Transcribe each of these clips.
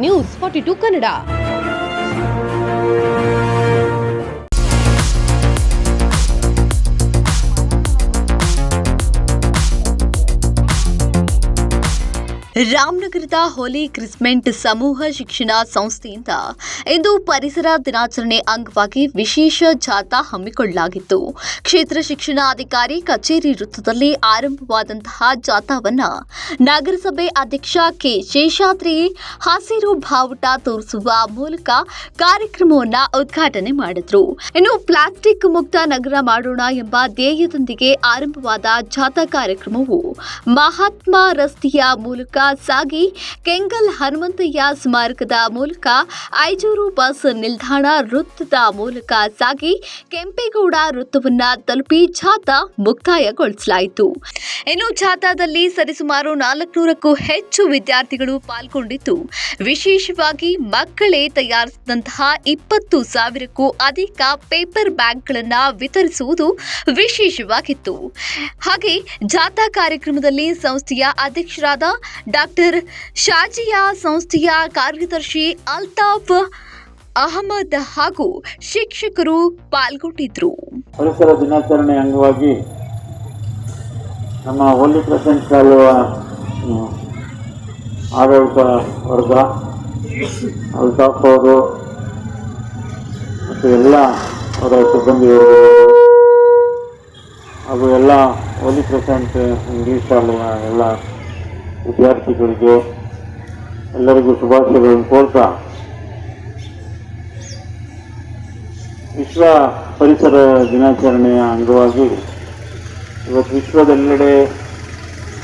News 42 Kannada. ರಾಮನಗರದ ಹೋಲಿ ಕ್ರಿಸ್ಮೆಂಟ್ ಸಮೂಹ ಶಿಕ್ಷಣ ಸಂಸ್ಥೆಯಿಂದ ಇಂದು ಪರಿಸರ ದಿನಾಚರಣೆ ಅಂಗವಾಗಿ ವಿಶೇಷ ಜಾಥಾ ಹಮ್ಮಿಕೊಳ್ಳಲಾಗಿತ್ತು. ಕ್ಷೇತ್ರ ಶಿಕ್ಷಣಾಧಿಕಾರಿ ಕಚೇರಿ ವೃತ್ತದಲ್ಲಿ ಆರಂಭವಾದಂತಹ ಜಾಥಾವನ್ನ ನಗರಸಭೆ ಅಧ್ಯಕ್ಷ ಕೆ ಶೇಷಾದ್ರಿ ಹಸಿರು ಬಾವುಟ ತೋರಿಸುವ ಮೂಲಕ ಕಾರ್ಯಕ್ರಮವನ್ನು ಉದ್ಘಾಟನೆ ಮಾಡಿದ್ರು. ಇನ್ನು ಪ್ಲಾಸ್ಟಿಕ್ ಮುಕ್ತ ನಗರ ಮಾಡೋಣ ಎಂಬ ಧ್ಯೇಯದೊಂದಿಗೆ ಆರಂಭವಾದ ಜಾಥಾ ಕಾರ್ಯಕ್ರಮವು ಮಹಾತ್ಮ ರಸ್ತೆಯ ಮೂಲಕ ಸಾಗಿ ಕೆಂಗಲ್ ಹನುಮಂತಯ್ಯ ಸ್ಮಾರಕದ ಮೂಲಕ ಐಜೂರು ಬಸ್ ನಿಲ್ದಾಣ ವೃತ್ತದ ಮೂಲಕ ಸಾಗಿ ಕೆಂಪೇಗೌಡ ವೃತ್ತವನ್ನ ತಲುಪಿ ಜಾಥಾ ಮುಕ್ತಾಯಗೊಳಿಸಲಾಯಿತು. ಇನ್ನು ಜಾಥಾದಲ್ಲಿ ಸರಿಸುಮಾರು 400ಕ್ಕೂ ಹೆಚ್ಚು ವಿದ್ಯಾರ್ಥಿಗಳು ಪಾಲ್ಗೊಂಡಿದ್ದು, ವಿಶೇಷವಾಗಿ ಮಕ್ಕಳೇ ತಯಾರಿಸಿದಂತಹ 20,000ಕ್ಕೂ ಅಧಿಕ ಪೇಪರ್ ಬ್ಯಾಗ್ಗಳನ್ನು ವಿತರಿಸುವುದು ವಿಶೇಷವಾಗಿತ್ತು. ಹಾಗೆ ಜಾಥಾ ಕಾರ್ಯಕ್ರಮದಲ್ಲಿ ಸಂಸ್ಥೆಯ ಅಧ್ಯಕ್ಷರಾದ ಡಾಕ್ಟರ್ ಶಾಜಿಯಾ, ಸಂಸ್ಥೆಯ ಕಾರ್ಯದರ್ಶಿ ಅಲ್ತಾಫ್ ಅಹಮದ್ ಹಾಗೂ ಶಿಕ್ಷಕರು ಪಾಲ್ಗೊಂಡಿದ್ದರು. ಪರಿಸರ ದಿನಾಚರಣೆ ಅಂಗವಾಗಿ ನಮ್ಮ ಹೋಲಿ ಕ್ರಿಸ್ಮೆಂಟ್ ಶಾಲೆಯ ಆಡಳಿತ ವರ್ಗ, ಅಲ್ತಾಫ್ ಅವರು ಮತ್ತು ಎಲ್ಲ ಅವರ ಸಿಬ್ಬಂದಿಯವರು ಹಾಗೂ ಎಲ್ಲ ಹೋಲಿ ಕ್ರಿಸ್ಮೆಂಟ್ ಇಂಗ್ಲೀಷ್ ಶಾಲೆಯ ಎಲ್ಲ ವಿದ್ಯಾರ್ಥಿಗಳಿಗೆ ಎಲ್ಲರಿಗೂ ಶುಭಾಶಯಗಳನ್ನು ಕೋರ್ತಾ, ವಿಶ್ವ ಪರಿಸರ ದಿನಾಚರಣೆಯ ಅಂಗವಾಗಿ ಇವತ್ತು ವಿಶ್ವದೆಲ್ಲೆಡೆ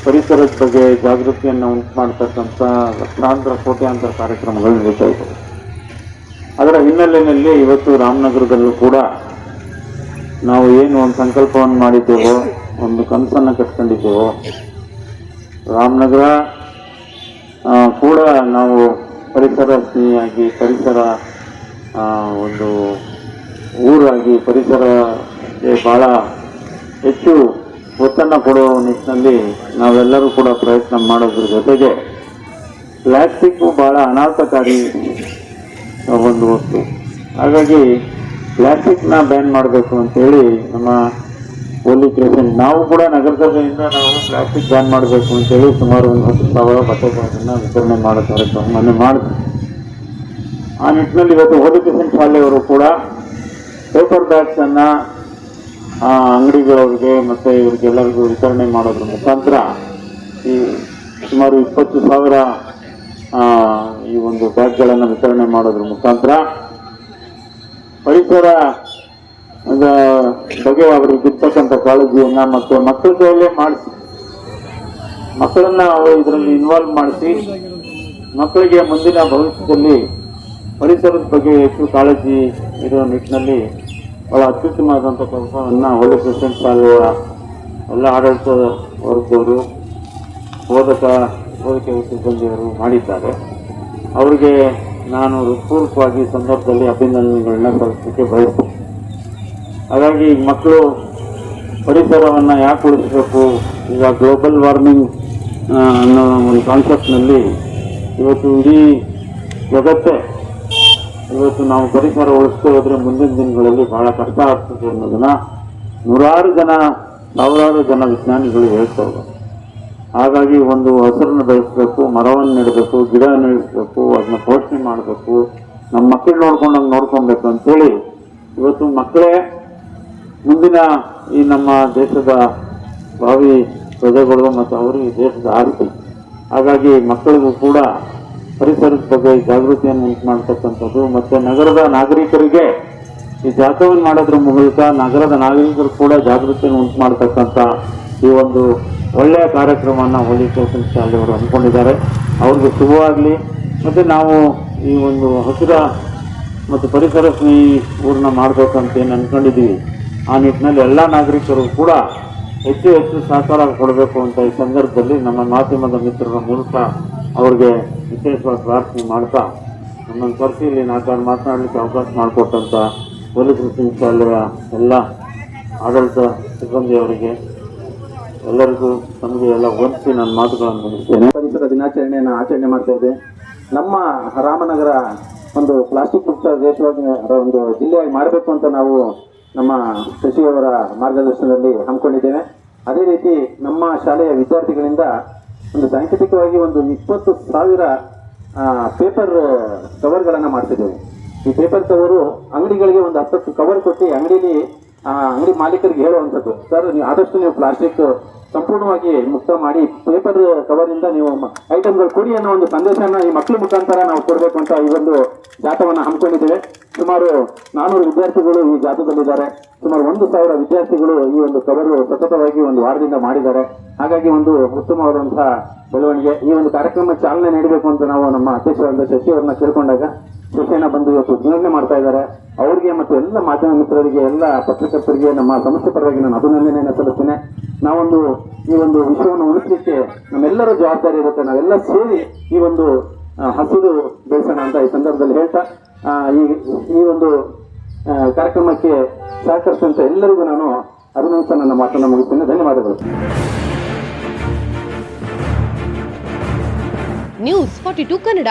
ಪರಿಸರದ ಬಗ್ಗೆ ಜಾಗೃತಿಯನ್ನು ಉಂಟು ಮಾಡ್ತಕ್ಕಂಥ ಲಕ್ಷಾಂತರ ಕೋಟ್ಯಾಂತರ ಕಾರ್ಯಕ್ರಮಗಳು ನಡೀತಾ ಇದ್ದಾವೆ. ಅದರ ಹಿನ್ನೆಲೆಯಲ್ಲಿ ಇವತ್ತು ರಾಮನಗರದಲ್ಲೂ ಕೂಡ ನಾವು ಏನು ಒಂದು ಸಂಕಲ್ಪವನ್ನು ಮಾಡಿದ್ದೇವೋ, ಒಂದು ಕನಸನ್ನು ಕಟ್ಕೊಂಡಿದ್ದೇವೋ, ರಾಮನಗರ ಕೂಡ ನಾವು ಪರಿಸರ ಸ್ನೇಹಿಯಾಗಿ, ಪರಿಸರ ಒಂದು ಊರಾಗಿ, ಪರಿಸರಕ್ಕೆ ಭಾಳ ಹೆಚ್ಚು ಒತ್ತನ್ನು ಕೊಡುವ ನಿಟ್ಟಿನಲ್ಲಿ ನಾವೆಲ್ಲರೂ ಕೂಡ ಪ್ರಯತ್ನ ಮಾಡೋದ್ರ ಜೊತೆಗೆ ಪ್ಲಾಸ್ಟಿಕ್ಕು ಭಾಳ ಅನಾಹುತಕಾರಿ ಒಂದು ವಸ್ತು. ಹಾಗಾಗಿ ಪ್ಲಾಸ್ಟಿಕ್ನ ಬ್ಯಾನ್ ಮಾಡಬೇಕು ಅಂತೇಳಿ ನಮ್ಮ ಹೋಲಿ ಕ್ರಿಸ್ಮೆಂಟ್ ನಾವು ಕೂಡ ನಗರಸಭೆಯಿಂದ ನಾವು ಪ್ಲಾಸ್ಟಿಕ್ ಬ್ಯಾನ್ ಮಾಡಬೇಕು ಅಂತೇಳಿ ಸುಮಾರು 10,000 ಬಟ್ಟೆಗಳನ್ನು ವಿತರಣೆ ಮಾಡೋ ಕಾರ್ಯಕ್ರಮವನ್ನು ಮಾಡಿದ್ವಿ. ಆ ನಿಟ್ಟಿನಲ್ಲಿ ಇವತ್ತು ಹೋಲಿ ಕ್ರಿಸ್ಮೆಂಟ್ ಶಾಲೆಯವರು ಕೂಡ ಪೇಪರ್ ಬ್ಯಾಗ್ಸನ್ನು ಅಂಗಡಿಗಳವ್ರಿಗೆ ಮತ್ತು ಇವರಿಗೆಲ್ಲರಿಗೂ ವಿತರಣೆ ಮಾಡೋದ್ರ ಮುಖಾಂತರ ಈ ಸುಮಾರು 20,000 ಈ ಒಂದು ಬ್ಯಾಗ್ಗಳನ್ನು ವಿತರಣೆ ಮಾಡೋದ್ರ ಮುಖಾಂತರ ಪರಿಸರ ಬಗ್ಗೆ ಅವರಿಗೆ ಇರ್ತಕ್ಕಂಥ ಕಾಳಜಿಯನ್ನ ಮತ್ತು ಮಕ್ಕಳ ಕೈಯಲ್ಲೇ ಮಾಡಿಸಿ, ಮಕ್ಕಳನ್ನ ಇದರಲ್ಲಿ ಇನ್ವಾಲ್ವ್ ಮಾಡಿಸಿ, ಮಕ್ಕಳಿಗೆ ಮುಂದಿನ ಭವಿಷ್ಯದಲ್ಲಿ ಪರಿಸರದ ಬಗ್ಗೆ ಹೆಚ್ಚು ಕಾಳಜಿ ಇರೋ ನಿಟ್ಟಿನಲ್ಲಿ ಬಹಳ ಅತ್ಯುತ್ತಮವಾದಂಥ ಕೆಲಸವನ್ನು ಹೋಲಿ ಕ್ರಿಸ್ಮೆಂಟ್ ಶಾಲೆಯ ಎಲ್ಲ ಆಡಳಿತ ವರ್ಗದವರು, ಬೋಧಕ ಸಿಬ್ಬಂದಿಯವರು ಮಾಡಿದ್ದಾರೆ. ಅವರಿಗೆ ನಾನು ಹೃತ್ಪೂರ್ವಕವಾಗಿ ಸಂದರ್ಭದಲ್ಲಿ ಅಭಿನಂದನೆಗಳನ್ನ ಸಲ್ಲಿಸಲಿಕ್ಕೆ ಬಯಸ್ತೀನಿ. ಹಾಗಾಗಿ ಮಕ್ಕಳು ಪರಿಸರವನ್ನು ಯಾಕೆ ಉಳಿಸಬೇಕು, ಈಗ ಗ್ಲೋಬಲ್ ವಾರ್ಮಿಂಗ್ ಅನ್ನೋ ಒಂದು ಕಾನ್ಸೆಪ್ಟ್ನಲ್ಲಿ ಇವತ್ತು ಇಡೀ ಜಗತ್ತೇ ಇವತ್ತು ನಾವು ಪರಿಸರ ಉಳಿಸ್ತಾ ಹೋದರೆ ಮುಂದಿನ ದಿನಗಳಲ್ಲಿ ಭಾಳ ಕಷ್ಟ ಆಗ್ತದೆ ಅನ್ನೋದನ್ನು ಸಾವಿರಾರು ಜನ ವಿಜ್ಞಾನಿಗಳು ಹೇಳ್ತಾ ಇದ್ದಾರೆ. ಹಾಗಾಗಿ ಒಂದು ಹಸಿರನ್ನು ಬೆಳೆಸಬೇಕು, ಮರವನ್ನು ನೆಡಬೇಕು, ಗಿಡ ನೆಡೆಸಬೇಕು, ಅದನ್ನ ಪೋಷಣೆ ಮಾಡಬೇಕು, ನಮ್ಮ ಮಕ್ಕಳು ನೋಡ್ಕೊಂಡಂಗೆ ನೋಡ್ಕೊಬೇಕು ಅಂತೇಳಿ ಇವತ್ತು ಮಕ್ಕಳೇ ಮುಂದಿನ ಈ ನಮ್ಮ ದೇಶದ ಭಾವಿ ಪ್ರಜೆಗಳು ಮತ್ತು ಅವರು ಈ ದೇಶದ ಆಸ್ತಿ. ಹಾಗಾಗಿ ಮಕ್ಕಳಿಗೂ ಕೂಡ ಪರಿಸರದ ಬಗ್ಗೆ ಜಾಗೃತಿಯನ್ನು ಉಂಟು ಮಾಡ್ತಕ್ಕಂಥದ್ದು ಮತ್ತು ನಗರದ ನಾಗರಿಕರಿಗೆ ಈ ಜಾಥಾವನ್ನು ಮಾಡೋದ್ರ ಮೂಲಕ ನಗರದ ನಾಗರಿಕರು ಕೂಡ ಜಾಗೃತಿಯನ್ನು ಉಂಟು ಮಾಡ್ತಕ್ಕಂಥ ಈ ಒಂದು ಒಳ್ಳೆಯ ಕಾರ್ಯಕ್ರಮವನ್ನು ಹೋಲಿ ಕ್ರಿಸ್ಮೆಂಟ್ ಶಾಲೆಯವರು ಅಂದ್ಕೊಂಡಿದ್ದಾರೆ. ಅವ್ರಿಗೆ ಶುಭವಾಗಲಿ. ಮತ್ತು ನಾವು ಈ ಒಂದು ಹಸಿರ ಮತ್ತು ಪರಿಸರ ಸ್ನೇಹಿ ಊರನ್ನ ಮಾಡಬೇಕಂತ ಏನು ಅಂದ್ಕೊಂಡಿದ್ದೀವಿ, ಆ ನಿಟ್ಟಿನಲ್ಲಿ ಎಲ್ಲ ನಾಗರಿಕರು ಕೂಡ ಹೆಚ್ಚು ಸಹಕಾರ ಕೊಡಬೇಕು ಅಂತ ಈ ಸಂದರ್ಭದಲ್ಲಿ ನಮ್ಮ ಮಾಧ್ಯಮದ ಮಿತ್ರರ ಮೂಲಕ ಅವ್ರಿಗೆ ವಿಶೇಷವಾಗಿ ಪ್ರಾರ್ಥನೆ ಮಾಡ್ತಾ, ನಮ್ಮನ್ನು ಕರೆಸಿ ಇಲ್ಲಿ ಮಾತನಾಡಲಿಕ್ಕೆ ಅವಕಾಶ ಮಾಡಿಕೊಟ್ಟಂಥ ಹೋಲಿ ಕ್ರಿಸ್ಮೆಂಟ್ ಶಾಲೆಯ ಎಲ್ಲ ಆಡಳಿತ ಸಿಬ್ಬಂದಿಯವರಿಗೆ ಎಲ್ಲರಿಗೂ ತಮಗೆ ಎಲ್ಲ ಹೊಂದಿಸಿ ನನ್ನ ಮಾತುಗಳನ್ನು ಮುಗಿಸ್ತೇನೆ. ಪರಿಸರ ದಿನಾಚರಣೆಯನ್ನು ಆಚರಣೆ ಮಾಡ್ತಾ ಇದೆ. ನಮ್ಮ ರಾಮನಗರ ಒಂದು ಪ್ಲಾಸ್ಟಿಕ್ ಮುಕ್ತ ದೇಶವಾಗಿ ಒಂದು ಜಿಲ್ಲೆಯಾಗಿ ಮಾಡಬೇಕು ಅಂತ ನಾವು ನಮ್ಮ ಶಶಿಯವರ ಮಾರ್ಗದರ್ಶನದಲ್ಲಿ ಹಮ್ಮಿಕೊಂಡಿದ್ದೇವೆ. ಅದೇ ರೀತಿ ನಮ್ಮ ಶಾಲೆಯ ವಿದ್ಯಾರ್ಥಿಗಳಿಂದ ಒಂದು ಸಾಂಕೇತಿಕವಾಗಿ ಒಂದು 20,000 ಪೇಪರ್ ಕವರ್ಗಳನ್ನು ಮಾಡ್ತಿದ್ದೇವೆ. ಈ ಪೇಪರ್ ಕವರು ಅಂಗಡಿಗಳಿಗೆ ಒಂದು 10 ಕವರ್ ಕೊಟ್ಟು ಅಂಗಡಿ ಮಾಲೀಕರಿಗೆ ಹೇಳುವಂಥದ್ದು, ಸರ್ ನೀವು ಆದಷ್ಟು ನೀವು ಪ್ಲಾಸ್ಟಿಕ್ ಸಂಪೂರ್ಣವಾಗಿ ಮುಕ್ತ ಮಾಡಿ ಪೇಪರ್ ಕವರಿಂದ ನೀವು ಐಟಮ್ಗಳು ಕೊಡಿ ಅನ್ನೋ ಒಂದು ಸಂದೇಶನ ಈ ಮಕ್ಕಳ ಮುಖಾಂತರ ನಾವು ಕೊಡಬೇಕು ಅಂತ ಈ ಒಂದು ಜಾಥಾವನ್ನು ಹಮ್ಮಿಕೊಂಡಿದ್ದೇವೆ. ಸುಮಾರು 400 ವಿದ್ಯಾರ್ಥಿಗಳು ಈ ಜಾಥಾದಲ್ಲಿದ್ದಾರೆ. ಸುಮಾರು 1,000 ವಿದ್ಯಾರ್ಥಿಗಳು ಈ ಒಂದು ಕವರು ಸತತವಾಗಿ ಒಂದು ವಾರದಿಂದ ಮಾಡಿದ್ದಾರೆ. ಹಾಗಾಗಿ ಒಂದು ಉತ್ತಮವಾದಂತಹ ಬೆಳವಣಿಗೆ. ಈ ಒಂದು ಕಾರ್ಯಕ್ರಮ ಚಾಲನೆ ನೀಡಬೇಕು ಅಂತ ನಾವು ನಮ್ಮ ಅಧ್ಯಕ್ಷರಾದ ಶಶಿಯವರನ್ನ ಕೇಳ್ಕೊಂಡಾಗ ಶಶಿಯನ್ನ ಬಂದು ಇವತ್ತು ಉದ್ಘಾಟನೆ ಮಾಡ್ತಾ ಇದ್ದಾರೆ. ಅವರಿಗೆ ಮತ್ತು ಎಲ್ಲ ಮಾಧ್ಯಮ ಮಿತ್ರರಿಗೆ, ಎಲ್ಲ ಪತ್ರಕರ್ತರಿಗೆ ನಮ್ಮ ಸಂಸ್ಥೆ ಪರವಾಗಿ ನಾನು ಅಭಿನಂದನೆಯನ್ನು ಸಲ್ಲಿಸ್ತೇನೆ. ನಾವೊಂದು ಈ ಒಂದು ವಿಷಯವನ್ನು ಉಳಿಸಲಿಕ್ಕೆ ನಮ್ಮೆಲ್ಲರ ಜವಾಬ್ದಾರಿ ಇರುತ್ತೆ. ನಾವೆಲ್ಲ ಸೇರಿ ಈ ಒಂದು ಹಸಿರು ಬೆಳೆಸೋಣ ಅಂತ ಈ ಸಂದರ್ಭದಲ್ಲಿ ಹೇಳ್ತಾ ಈ ಒಂದು ಕಾರ್ಯಕ್ರಮಕ್ಕೆ ಸಹಕರಿಸಿದಂತ ಎಲ್ಲರಿಗೂ ನಾನು ಅಭಿನಂದಿಸ ನನ್ನ ಮಾತನ್ನು ಮುಗಿಸ್ತೇನೆ. ಧನ್ಯವಾದಗಳು. ನ್ಯೂಸ್ 42 ಕನ್ನಡ.